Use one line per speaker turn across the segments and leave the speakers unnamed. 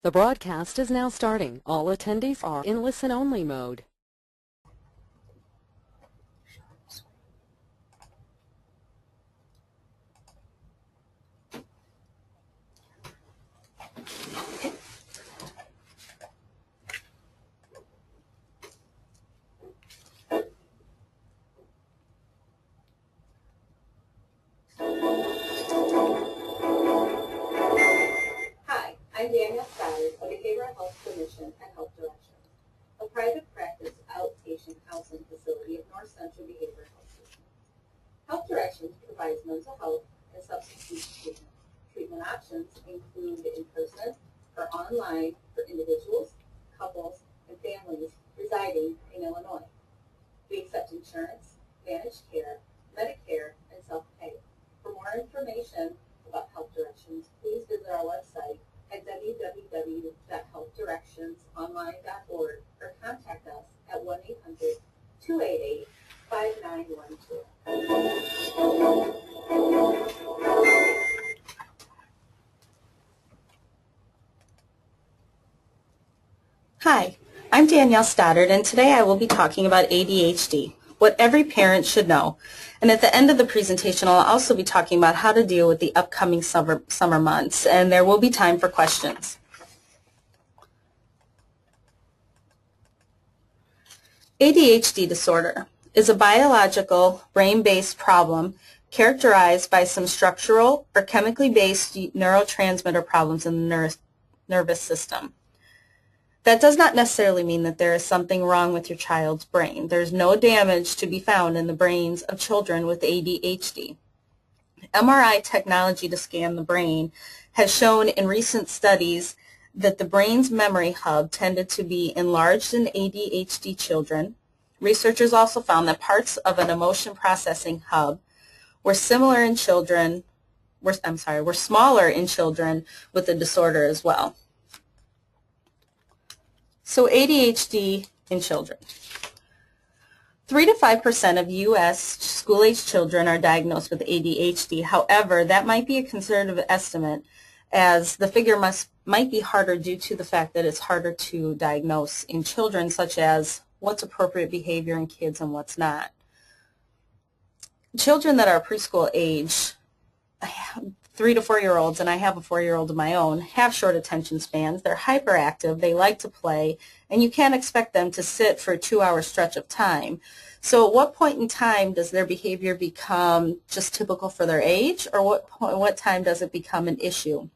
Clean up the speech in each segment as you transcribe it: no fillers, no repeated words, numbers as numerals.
The broadcast is now starting. All attendees are in listen-only mode.
Hi, I'm Danielle Stoddard, a behavioral health clinician at Health Directions, a private practice outpatient housing facility of North Central Behavioral Health System. Health Directions provides mental health and substance use treatment. Treatment options include in-person or online for individuals, couples, and families residing in Illinois. We accept insurance, managed care, Medicare, and self-pay. For more information about Health Directions, please visit our website at www.healthdirectionsonline.org or contact us at 1-800-288-5912.
Hi, I'm Danielle Stoddard, and today I will be talking about ADHD, what every parent should know. And at the end of the presentation, I'll also be talking about how to deal with the upcoming summer months, and there will be time for questions. ADHD disorder is a biological, brain-based problem characterized by some structural or chemically based neurotransmitter problems in the nervous system. That does not necessarily mean that there is something wrong with your child's brain. There's no damage to be found in the brains of children with ADHD. MRI technology to scan the brain has shown in recent studies that the brain's memory hub tended to be enlarged in ADHD children. Researchers also found that parts of an emotion processing hub were smaller in children with the disorder as well. So ADHD in children. 3 to 5% of U.S. school-age children are diagnosed with ADHD. However, that might be a conservative estimate, as the figure might be harder due to the fact that it's harder to diagnose in children, such as what's appropriate behavior in kids and what's not. Children that are preschool age, 3 to 4-year-olds, and I have a 4-year-old of my own, have short attention spans. They're hyperactive, they like to play, and you can't expect them to sit for a 2-hour stretch of time. So at what point in time does their behavior become just typical for their age, or what time does it become an issue?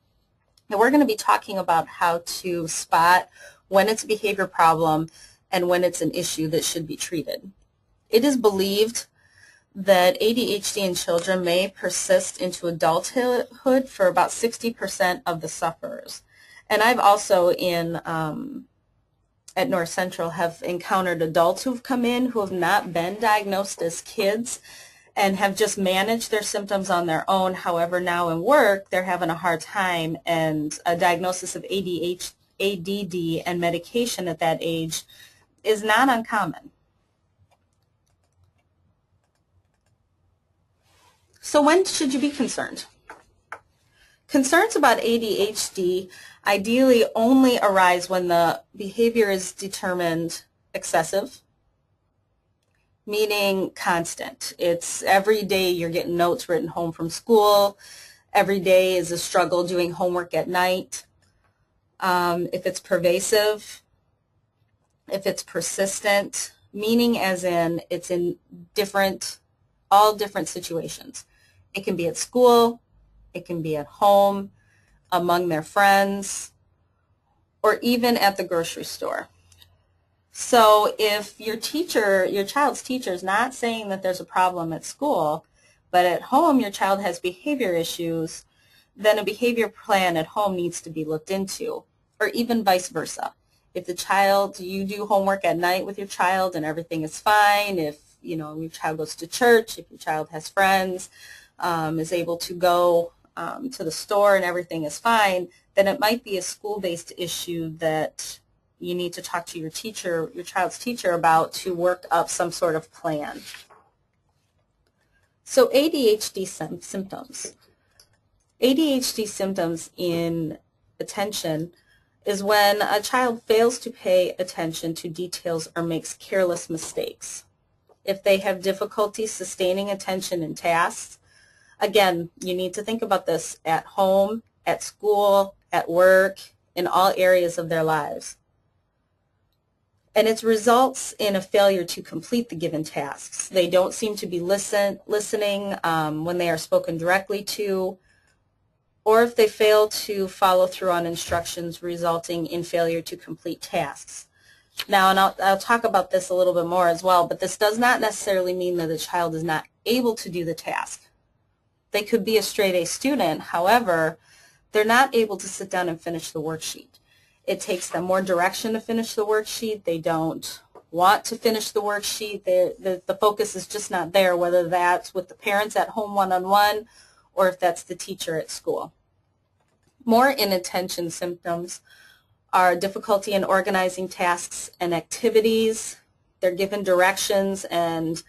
And we're going to be talking about how to spot when it's a behavior problem and when it's an issue that should be treated. It is believed that ADHD in children may persist into adulthood for about 60% of the sufferers. And I've also at North Central have encountered adults who've come in who have not been diagnosed as kids and have just managed their symptoms on their own. However, now in work, they're having a hard time, and a diagnosis of ADD and medication at that age is not uncommon. So when should you be concerned? Concerns about ADHD ideally only arise when the behavior is determined excessive, meaning constant. It's every day you're getting notes written home from school. Every day is a struggle doing homework at night. If it's pervasive, if it's persistent, meaning as in it's in all different situations. It can be at school, it can be at home, among their friends, or even at the grocery store. So if your child's teacher is not saying that there's a problem at school, but at home your child has behavior issues, then a behavior plan at home needs to be looked into, or even vice versa. If you do homework at night with your child and everything is fine, if your child goes to church, if your child has friends, is able to go to the store and everything is fine, then it might be a school-based issue that you need to talk to your child's teacher about to work up some sort of plan. So ADHD symptoms. ADHD symptoms in attention is when a child fails to pay attention to details or makes careless mistakes. If they have difficulty sustaining attention in tasks, again, you need to think about this at home, at school, at work, in all areas of their lives. And it results in a failure to complete the given tasks. They don't seem to be listening when they are spoken directly to, or if they fail to follow through on instructions, resulting in failure to complete tasks. Now, and I'll talk about this a little bit more as well, but this does not necessarily mean that the child is not able to do the task. They could be a straight A student, however, they're not able to sit down and finish the worksheet. It takes them more direction to finish the worksheet. They don't want to finish the worksheet. The focus is just not there, whether that's with the parents at home one-on-one or if that's the teacher at school. More inattention symptoms are difficulty in organizing tasks and activities. They're given directions and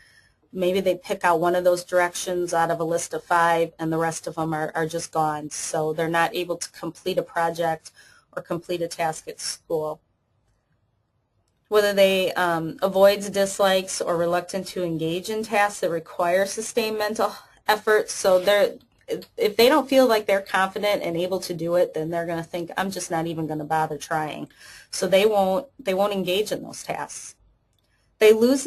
maybe they pick out one of those directions out of a list of 5 and the rest of them are just gone. So they're not able to complete a project or complete a task at school. Whether they avoids, dislikes, or reluctant to engage in tasks that require sustained mental effort. So if they don't feel like they're confident and able to do it, then they're going to think, I'm just not even going to bother trying. So they won't engage in those tasks. They lose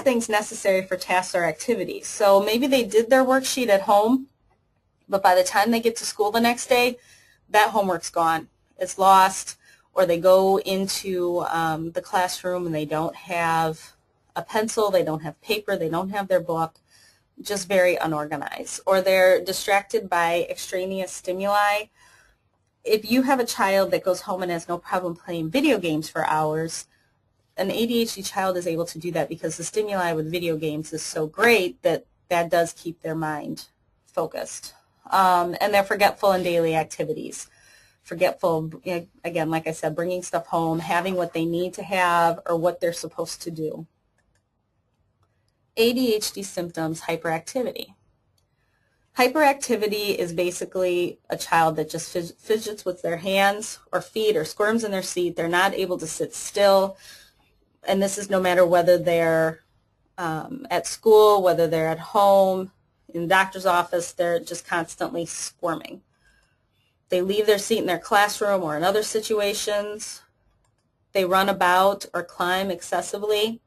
things necessary for tasks or activities. So maybe they did their worksheet at home, but by the time they get to school the next day, that homework's gone. It's lost, or they go into the classroom and they don't have a pencil, they don't have paper, they don't have their book, just very unorganized, or they're distracted by extraneous stimuli. If you have a child that goes home and has no problem playing video games for hours, an ADHD child is able to do that because the stimuli with video games is so great that that does keep their mind focused. And they're forgetful in daily activities. Forgetful, again, like I said, bringing stuff home, having what they need to have or what they're supposed to do. ADHD symptoms, hyperactivity. Hyperactivity is basically a child that just fidgets with their hands or feet or squirms in their seat. They're not able to sit still. And this is no matter whether they're at school, whether they're at home, in the doctor's office, they're just constantly squirming. They leave their seat in their classroom or in other situations. They run about or climb excessively.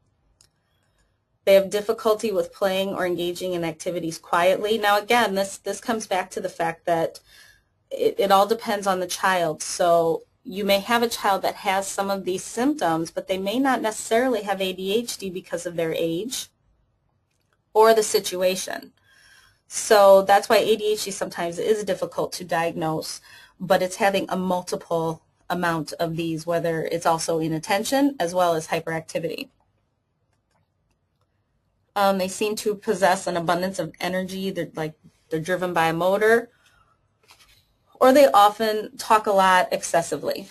They have difficulty with playing or engaging in activities quietly. Now again, this comes back to the fact that it all depends on the child. So you may have a child that has some of these symptoms, but they may not necessarily have ADHD because of their age or the situation. So that's why ADHD sometimes is difficult to diagnose, but it's having a multiple amount of these, whether it's also inattention as well as hyperactivity. They seem to possess an abundance of energy. They're driven by a motor, or they often talk a lot excessively.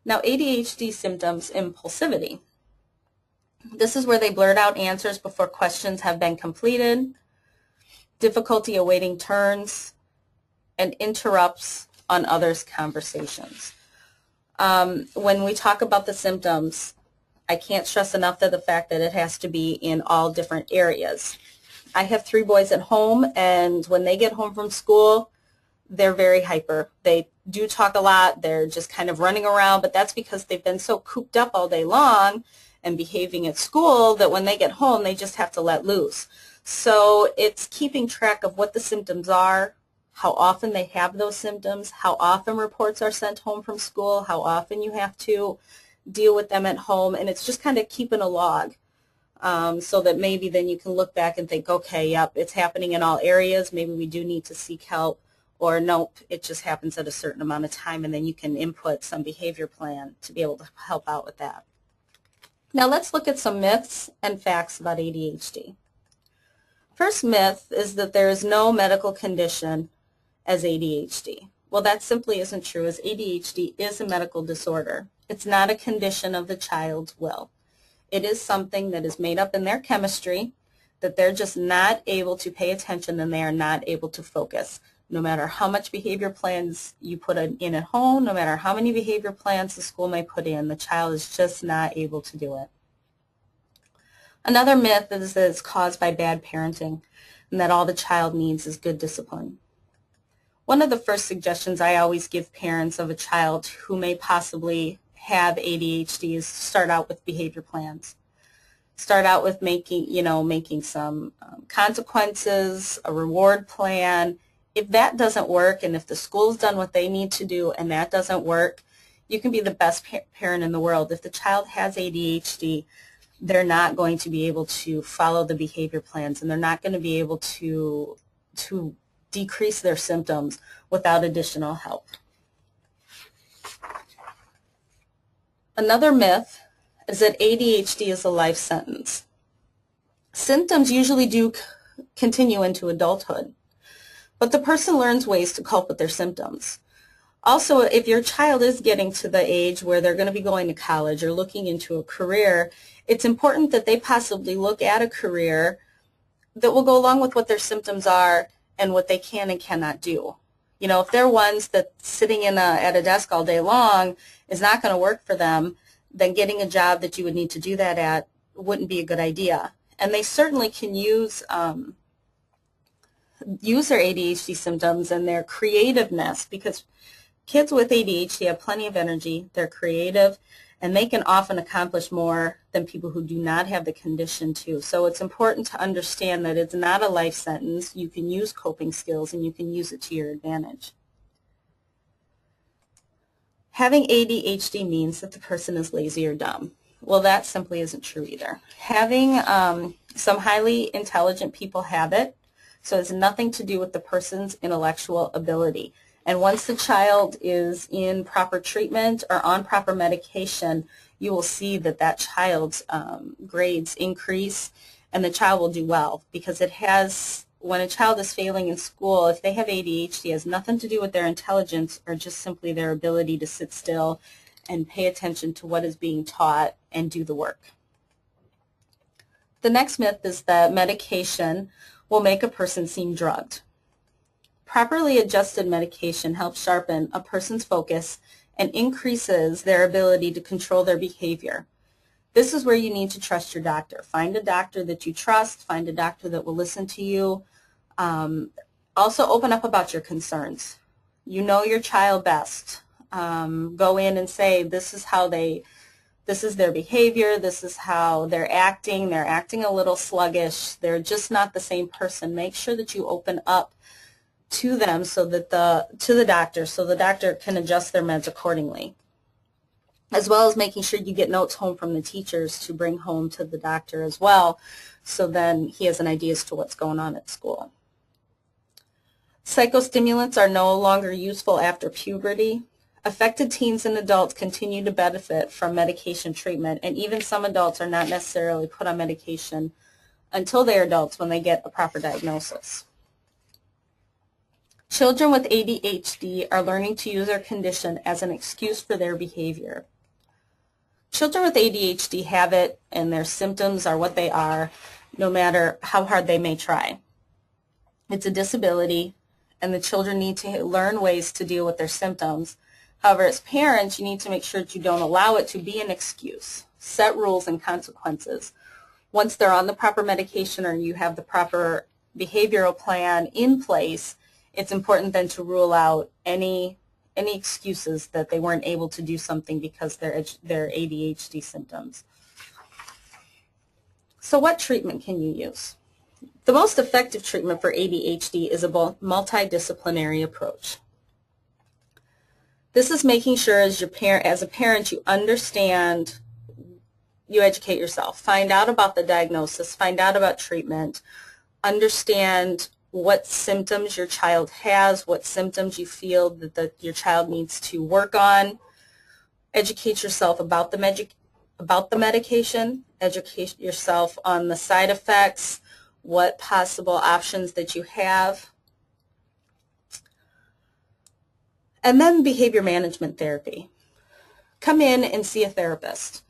Now, ADHD symptoms, impulsivity. This is where they blurt out answers before questions have been completed, difficulty awaiting turns, and interrupts on others' conversations. When we talk about the symptoms, I can't stress enough the fact that it has to be in all different areas. I have 3 boys at home, and when they get home from school, they're very hyper. They do talk a lot. They're just kind of running around, but that's because they've been so cooped up all day long and behaving at school that when they get home, they just have to let loose. So it's keeping track of what the symptoms are, how often they have those symptoms, how often reports are sent home from school, how often you have to deal with them at home, and it's just kind of keeping a log so that maybe then you can look back and think, okay, yep, it's happening in all areas. Maybe we do need to seek help, or nope, it just happens at a certain amount of time, and then you can input some behavior plan to be able to help out with that. Now let's look at some myths and facts about ADHD. First myth is that there is no medical condition as ADHD. Well, that simply isn't true, as ADHD is a medical disorder. It's not a condition of the child's will. It is something that is made up in their chemistry, that they're just not able to pay attention and they are not able to focus. No matter how much behavior plans you put in at home, no matter how many behavior plans the school may put in, the child is just not able to do it. Another myth is that it's caused by bad parenting and that all the child needs is good discipline. One of the first suggestions I always give parents of a child who may possibly have ADHD is to start out with behavior plans. Start out with making some consequences, a reward plan. If that doesn't work, and if the school's done what they need to do and that doesn't work, you can be the best parent in the world. If the child has ADHD, they're not going to be able to follow the behavior plans, and they're not going to be able to decrease their symptoms without additional help. Another myth is that ADHD is a life sentence. Symptoms usually do continue into adulthood, but the person learns ways to cope with their symptoms. Also, if your child is getting to the age where they're going to be going to college or looking into a career, it's important that they possibly look at a career that will go along with what their symptoms are and what they can and cannot do. You know, if they're ones that sitting at a desk all day long is not going to work for them, then getting a job that you would need to do that at wouldn't be a good idea. And they certainly can use their ADHD symptoms and their creativeness, because kids with ADHD have plenty of energy, they're creative, and they can often accomplish more than people who do not have the condition too. So it's important to understand that it's not a life sentence. You can use coping skills and you can use it to your advantage. Having ADHD means that the person is lazy or dumb. Well, that simply isn't true either. Having some highly intelligent people have it, so it's nothing to do with the person's intellectual ability. And once the child is in proper treatment or on proper medication, you will see that that child's grades increase and the child will do well, because when a child is failing in school, if they have ADHD, it has nothing to do with their intelligence or just simply their ability to sit still and pay attention to what is being taught and do the work. The next myth is that medication will make a person seem drugged. Properly adjusted medication helps sharpen a person's focus and increases their ability to control their behavior. This is where you need to trust your doctor. Find a doctor that you trust. Find a doctor that will listen to you. Also open up about your concerns. You know your child best. Go in and say, this is their behavior, this is how they're acting a little sluggish, they're just not the same person. Make sure that you open up to them to the doctor, so the doctor can adjust their meds accordingly, as well as making sure you get notes home from the teachers to bring home to the doctor as well, so then he has an idea as to what's going on at school. Psychostimulants are no longer useful after puberty. Affected teens and adults continue to benefit from medication treatment, and even some adults are not necessarily put on medication until they are adults when they get a proper diagnosis. Children with ADHD are learning to use their condition as an excuse for their behavior. Children with ADHD have it, and their symptoms are what they are, no matter how hard they may try. It's a disability, and the children need to learn ways to deal with their symptoms. However, as parents, you need to make sure that you don't allow it to be an excuse. Set rules and consequences. Once they're on the proper medication or you have the proper behavioral plan in place, it's important then to rule out any excuses that they weren't able to do something because their ADHD symptoms. So what treatment can you use? The most effective treatment for ADHD is a multidisciplinary approach. This is making sure as a parent you understand, you educate yourself, find out about the diagnosis, find out about treatment, understand what symptoms your child has, what symptoms you feel that your child needs to work on. Educate yourself about the medication, educate yourself on the side effects, what possible options that you have. And then behavior management therapy. Come in and see a therapist.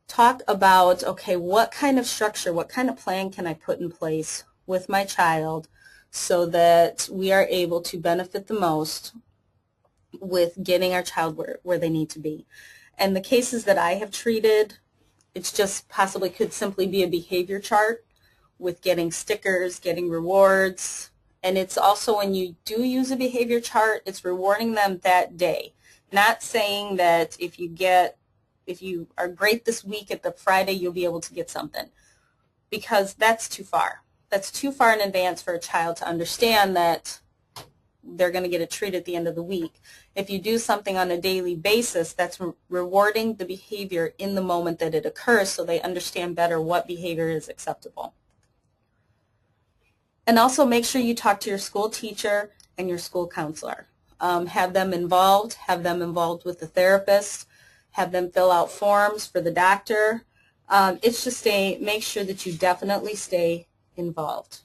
Talk about, okay, what kind of structure, what kind of plan can I put in place with my child so that we are able to benefit the most with getting our child where they need to be. And the cases that I have treated, it's just possibly could simply be a behavior chart with getting stickers, getting rewards. And it's also, when you do use a behavior chart, it's rewarding them that day. Not saying that if you are great this week at the Friday, you'll be able to get something, because that's too far. That's too far in advance for a child to understand that they're going to get a treat at the end of the week. If you do something on a daily basis, that's rewarding the behavior in the moment that it occurs, so they understand better what behavior is acceptable. And also make sure you talk to your school teacher and your school counselor. Have them involved with the therapist, have them fill out forms for the doctor. It's just make sure that you definitely stay involved.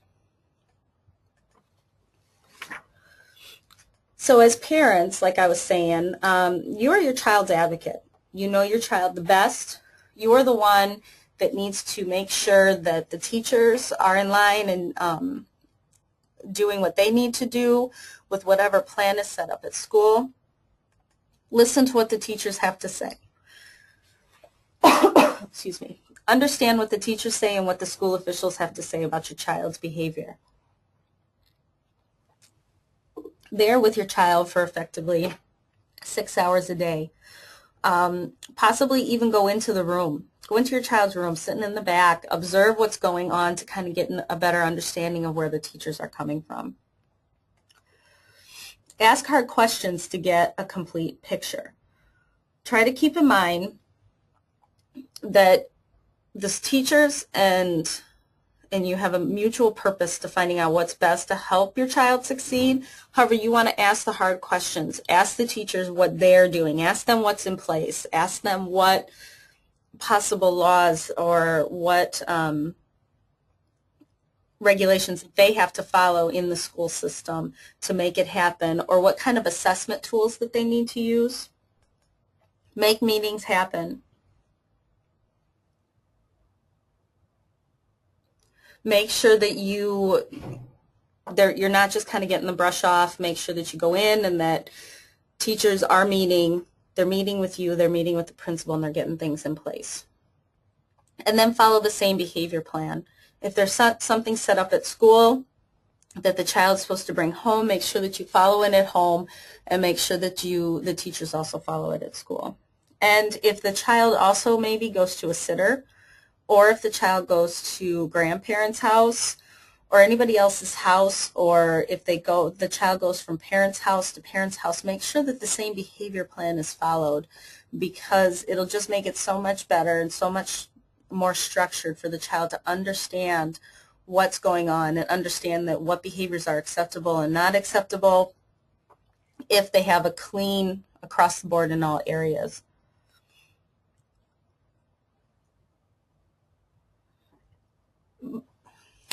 So as parents, like I was saying, you are your child's advocate. You know your child the best. You are the one that needs to make sure that the teachers are in line and doing what they need to do with whatever plan is set up at school. Listen to what the teachers have to say. Excuse me. Understand what the teachers say and what the school officials have to say about your child's behavior. There with your child for effectively 6 hours a day. Possibly even go into the room. Go into your child's room, sitting in the back, observe what's going on to kind of get a better understanding of where the teachers are coming from. Ask hard questions to get a complete picture. Try to keep in mind that the teachers and you have a mutual purpose to finding out what's best to help your child succeed. However, you want to ask the hard questions. Ask the teachers what they're doing. Ask them what's in place. Ask them what possible laws or what regulations they have to follow in the school system to make it happen, or what kind of assessment tools that they need to use. Make meetings happen. Make sure that you're not just kind of getting the brush off. Make sure that you go in and that teachers are meeting. They're meeting with you. They're meeting with the principal, and they're getting things in place. And then follow the same behavior plan. If there's something set up at school that the child's supposed to bring home, make sure that you follow it at home, and make sure that the teachers also follow it at school. And if the child also maybe goes to a sitter, or if the child goes to grandparents' house or anybody else's house, or if the child goes from parents' house to parents' house, make sure that the same behavior plan is followed, because it'll just make it so much better and so much more structured for the child to understand what's going on and understand that what behaviors are acceptable and not acceptable if they have a clean across the board in all areas.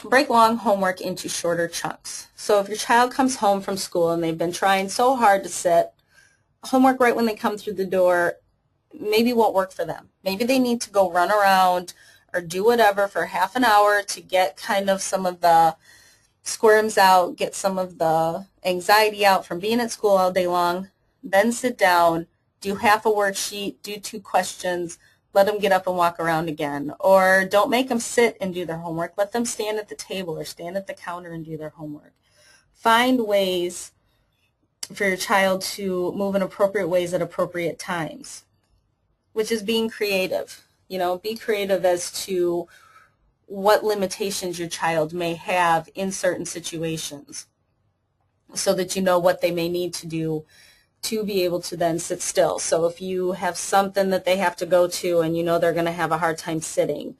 Break long homework into shorter chunks. So if your child comes home from school and they've been trying so hard to sit, homework right when they come through the door maybe won't work for them. Maybe they need to go run around or do whatever for half an hour to get kind of some of the squirms out, get some of the anxiety out from being at school all day long, then sit down, do half a worksheet, do 2 questions, let them get up and walk around again. Or don't make them sit and do their homework. Let them stand at the table or stand at the counter and do their homework. Find ways for your child to move in appropriate ways at appropriate times, which is being creative. You know, be creative as to what limitations your child may have in certain situations, so that you know what they may need to do to be able to then sit still. So if you have something that they have to go to and you know they're going to have a hard time sitting,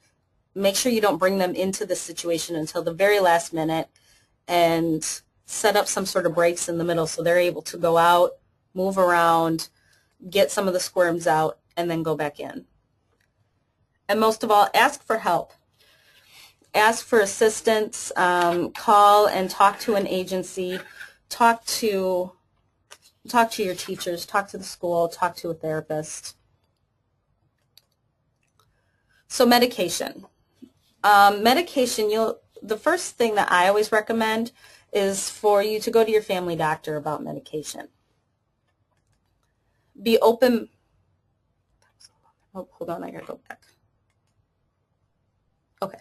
make sure you don't bring them into the situation until the very last minute, and set up some sort of breaks in the middle so they're able to go out, move around, get some of the squirms out, and then go back in. And most of all, ask for help. Ask for assistance. Call and talk to an agency. Talk to your teachers. Talk to the school. Talk to a therapist. So medication. Medication, the first thing that I always recommend is for you to go to your family doctor about medication. Be open. Oh, hold on, I gotta go back. Okay.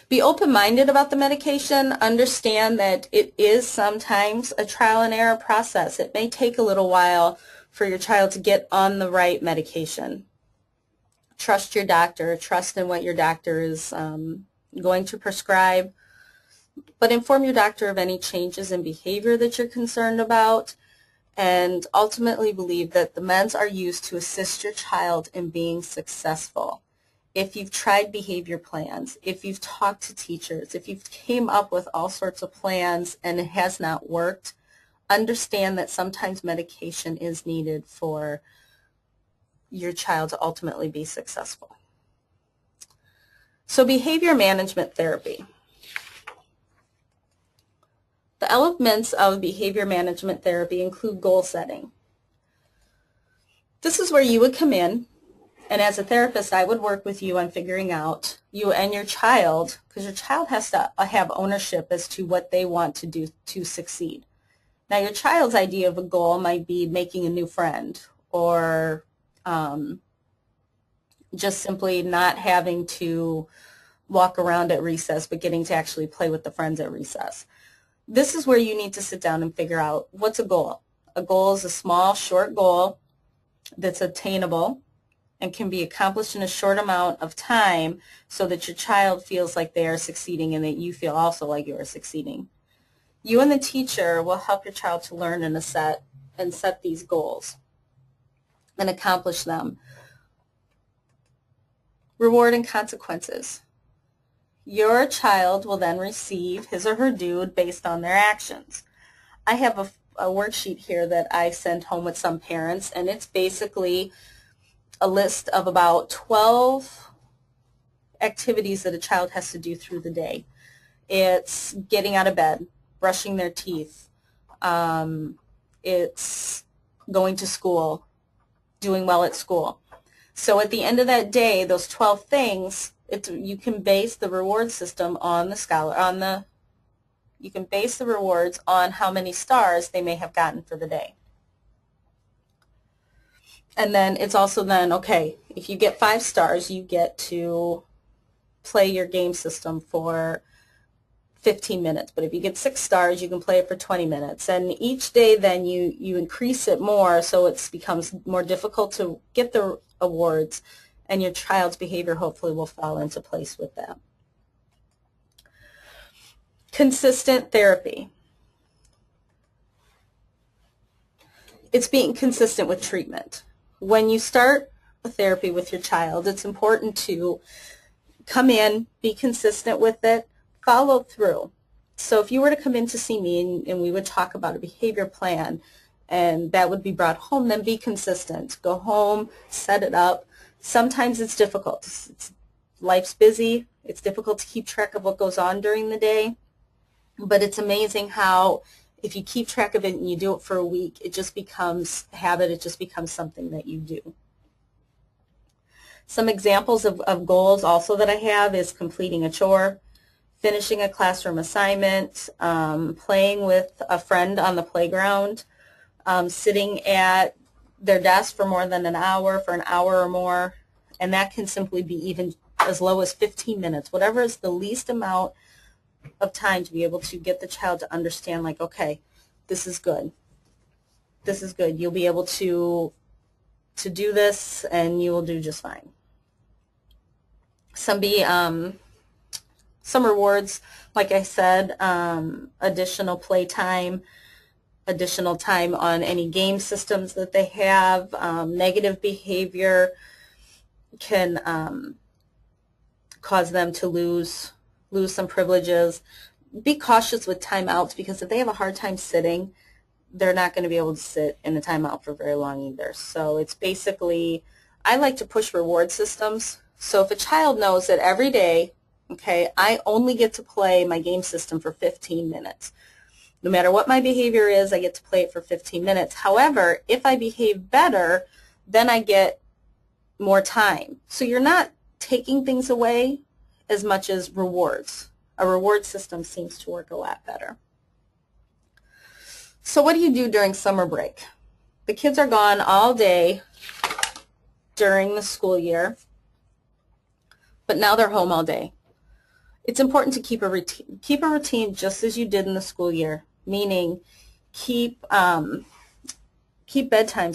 Be open-minded about the medication. Understand that it is sometimes a trial and error process. It may take a little while for your child to get on the right medication. Trust your doctor. Trust in what your doctor is going to prescribe. But inform your doctor of any changes in behavior that you're concerned about, and ultimately believe that the meds are used to assist your child in being successful. If you've tried behavior plans, if you've talked to teachers, if you've came up with all sorts of plans and it has not worked, understand that sometimes medication is needed for your child to ultimately be successful. So behavior management therapy. The elements of behavior management therapy include goal setting. This is where you would come in, and as a therapist, I would work with you on figuring out, you and your child, because your child has to have ownership as to what they want to do to succeed. Now, your child's idea of a goal might be making a new friend, or just simply not having to walk around at recess, but getting to actually play with the friends at recess. This is where you need to sit down and figure out, what's a goal? A goal is a small, short goal that's attainable and can be accomplished in a short amount of time so that your child feels like they are succeeding and that you feel also like you are succeeding. You and the teacher will help your child to learn and set these goals and accomplish them. Reward and consequences. Your child will then receive his or her due based on their actions. I have a worksheet here that I send home with some parents, and it's basically a list of about 12 activities that a child has to do through the day. It's getting out of bed, brushing their teeth, it's going to school, doing well at school. So at the end of that day, those 12 things, you can base the reward system on you can base the rewards on how many stars they may have gotten for the day. And then it's also then, okay, if you get 5 stars, you get to play your game system for 15 minutes. But if you get 6 stars, you can play it for 20 minutes. And each day then you increase it more, so it becomes more difficult to get the awards, and your child's behavior hopefully will fall into place with that. Consistent therapy. It's being consistent with treatment. When you start a therapy with your child, it's important to come in, be consistent with it, follow through. So if you were to come in to see me and we would talk about a behavior plan and that would be brought home, then be consistent. Go home, set it up. Sometimes it's difficult. Life's busy. It's difficult to keep track of what goes on during the day. But it's amazing how if you keep track of it and you do it for a week, it just becomes a habit. It just becomes something that you do. Some examples of goals also that I have is completing a chore, finishing a classroom assignment, playing with a friend on the playground, sitting at their desk for more than an hour, for an hour or more, and that can simply be even as low as 15 minutes, whatever is the least amount of time to be able to get the child to understand, like, okay, this is good. This is good. You'll be able to do this and you will do just fine. Some rewards, like I said, additional play time, additional time on any game systems that they have. Negative behavior can cause them to lose some privileges. Be cautious with timeouts, because if they have a hard time sitting, they're not going to be able to sit in a timeout for very long either. So it's basically, I like to push reward systems. So if a child knows that every day, okay, I only get to play my game system for 15 minutes. No matter what my behavior is, I get to play it for 15 minutes. However, if I behave better, then I get more time. So you're not taking things away as much as rewards. A reward system seems to work a lot better. So what do you do during summer break? The kids are gone all day during the school year, but now they're home all day. It's important to keep a routine. Keep a routine just as you did in the school year, meaning keep bedtimes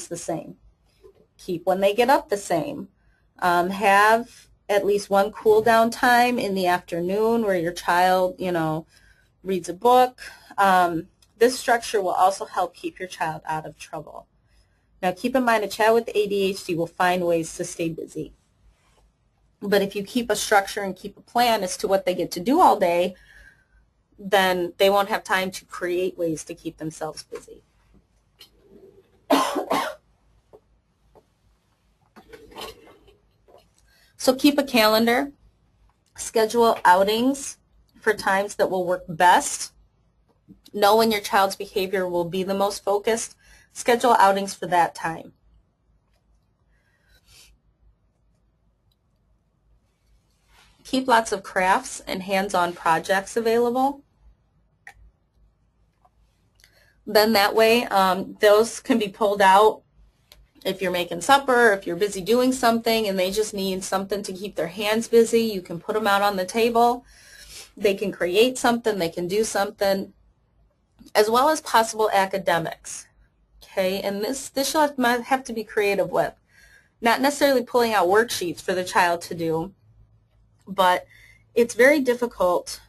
the same. Keep when they get up the same. Have at least one cool down time in the afternoon where your child, reads a book. This structure will also help keep your child out of trouble. Now keep in mind a child with ADHD will find ways to stay busy. But if you keep a structure and keep a plan as to what they get to do all day, then they won't have time to create ways to keep themselves busy. So keep a calendar, schedule outings for times that will work best. Know when your child's behavior will be the most focused. Schedule outings for that time. Keep lots of crafts and hands-on projects available. Then that way, those can be pulled out if you're making supper, if you're busy doing something and they just need something to keep their hands busy, you can put them out on the table. They can create something, they can do something, as well as possible academics. Okay, and this you'll have to be creative with. Not necessarily pulling out worksheets for the child to do, but it's very difficult.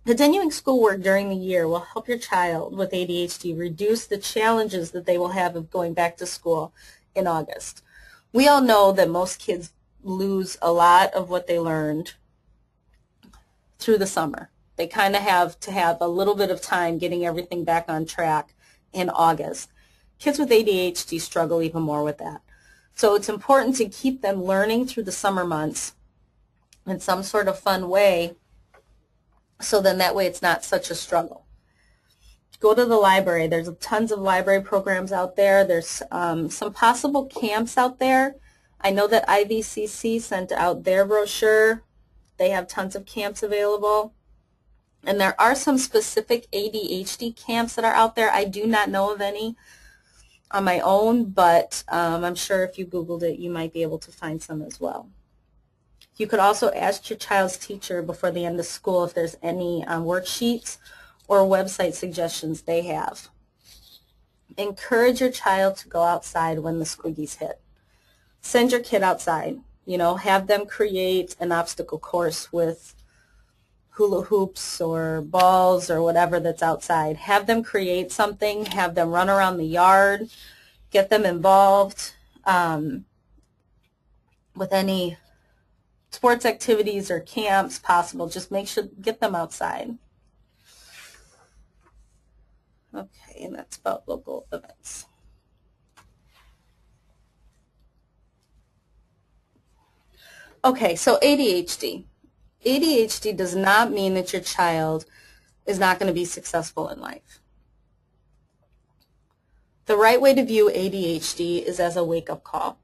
Continuing schoolwork during the year will help your child with ADHD reduce the challenges that they will have of going back to school in August. We all know that most kids lose a lot of what they learned through the summer. They kind of have to have a little bit of time getting everything back on track in August. Kids with ADHD struggle even more with that. So it's important to keep them learning through the summer months in some sort of fun way, so then that way it's not such a struggle. Go to the library. There's tons of library programs out there. There's some possible camps out there. I know that IVCC sent out their brochure. They have tons of camps available. And there are some specific ADHD camps that are out there. I do not know of any on my own, but I'm sure if you Googled it, you might be able to find some as well. You could also ask your child's teacher before the end of school if there's any worksheets or website suggestions they have. Encourage your child to go outside when the squiggies hit. Send your kid outside. Have them create an obstacle course with hula hoops or balls or whatever that's outside. Have them create something. Have them run around the yard. Get them involved with any sports activities or camps possible. Just make sure, get them outside. Okay, and that's about local events. Okay, so ADHD. ADHD does not mean that your child is not going to be successful in life. The right way to view ADHD is as a wake-up call.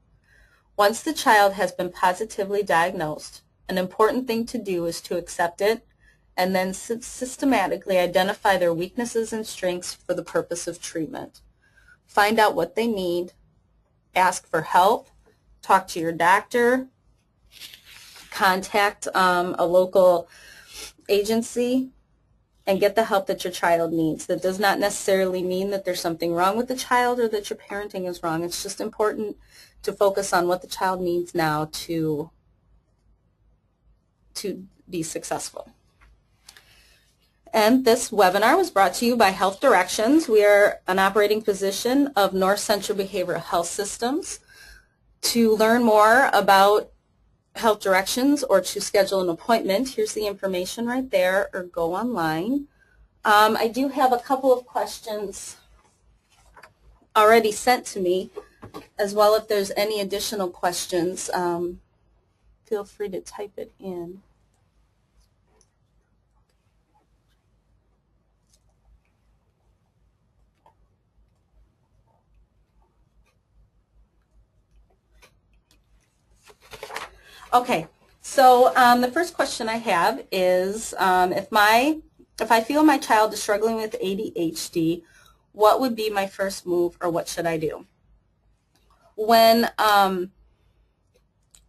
Once the child has been positively diagnosed, an important thing to do is to accept it and then systematically identify their weaknesses and strengths for the purpose of treatment. Find out what they need, ask for help, talk to your doctor, contact a local agency, and get the help that your child needs. That does not necessarily mean that there's something wrong with the child or that your parenting is wrong. It's just important to focus on what the child needs now to be successful. And this webinar was brought to you by Health Directions. We are an operating physician of North Central Behavioral Health Systems. To learn more about Health Directions or to schedule an appointment, here's the information right there, or go online. I do have a couple of questions already sent to me as well. If there's any additional questions, feel free to type it in. Okay, So the first question I have is if I feel my child is struggling with ADHD, what would be my first move, or what should I do? When I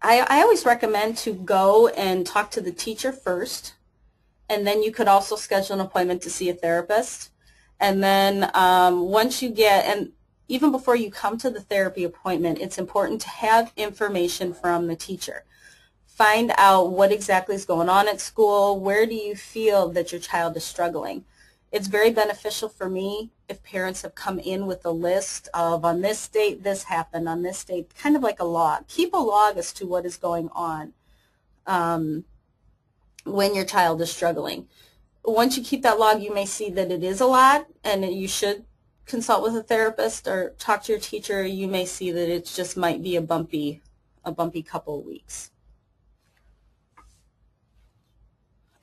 always recommend to go and talk to the teacher first, and then you could also schedule an appointment to see a therapist. And then once you get, and even before you come to the therapy appointment, it's important to have information from the teacher. Find out what exactly is going on at school. Where do you feel that your child is struggling? It's very beneficial for me if parents have come in with a list of, on this date this happened, on this date, kind of like a log. Keep a log as to what is going on when your child is struggling. Once you keep that log, you may see that it is a lot and you should consult with a therapist or talk to your teacher. You may see that it just might be a bumpy couple of weeks.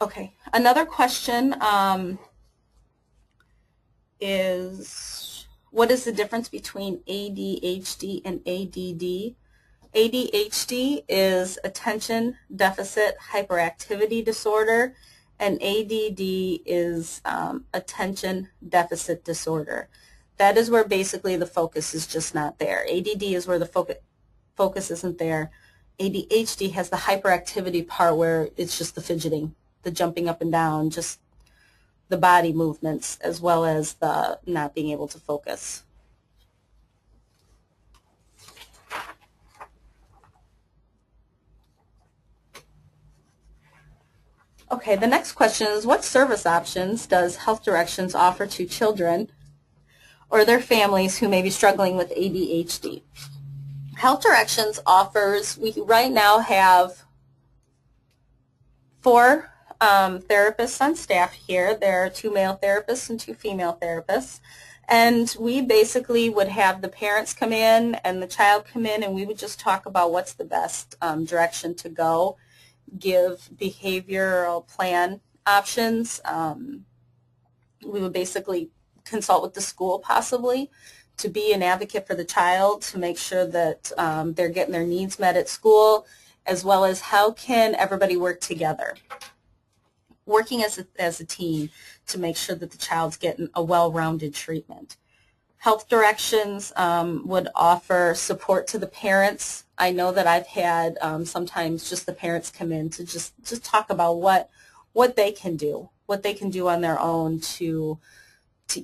Okay, another question is, what is the difference between ADHD and ADD? ADHD is attention deficit hyperactivity disorder, and ADD is attention deficit disorder. That is where basically the focus is just not there. ADD is where the focus isn't there. ADHD has the hyperactivity part where it's just the fidgeting, the jumping up and down, just the body movements, as well as the not being able to focus. Okay, the next question is, what service options does Health Directions offer to children or their families who may be struggling with ADHD? Health Directions offers, we right now have 4 therapists on staff here. There are 2 male therapists and 2 female therapists. And we basically would have the parents come in and the child come in, and we would just talk about what's the best direction to go, give behavioral plan options. We would basically consult with the school possibly to be an advocate for the child, to make sure that they're getting their needs met at school, as well as how can everybody work together, working as a team to make sure that the child's getting a well-rounded treatment. Health Directions would offer support to the parents. I know that I've had sometimes just the parents come in to just talk about what they can do on their own to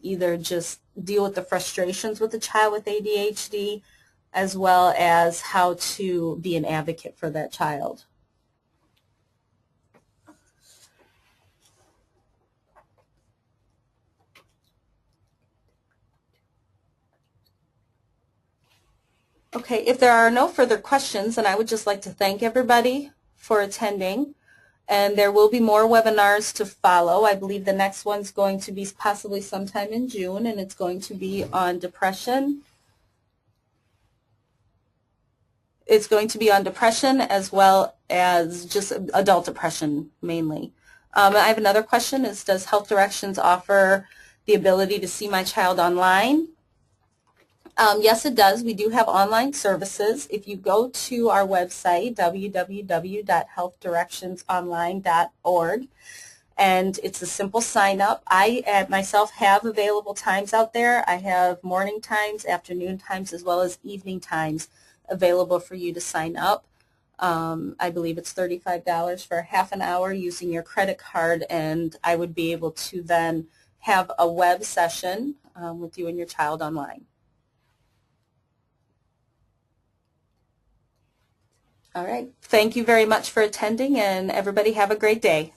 either just deal with the frustrations with the child with ADHD, as well as how to be an advocate for that child. Okay, if there are no further questions, then I would just like to thank everybody for attending. And there will be more webinars to follow. I believe the next one's going to be possibly sometime in June, and it's going to be on depression. It's going to be on depression as well as just adult depression mainly. I have another question, is does Health Directions offer the ability to see my child online? Yes, it does. We do have online services. If you go to our website, www.healthdirectionsonline.org, and it's a simple sign up. I myself have available times out there. I have morning times, afternoon times, as well as evening times available for you to sign up. I believe it's $35 for half an hour using your credit card, and I would be able to then have a web session with you and your child online. All right. Thank you very much for attending, and everybody have a great day.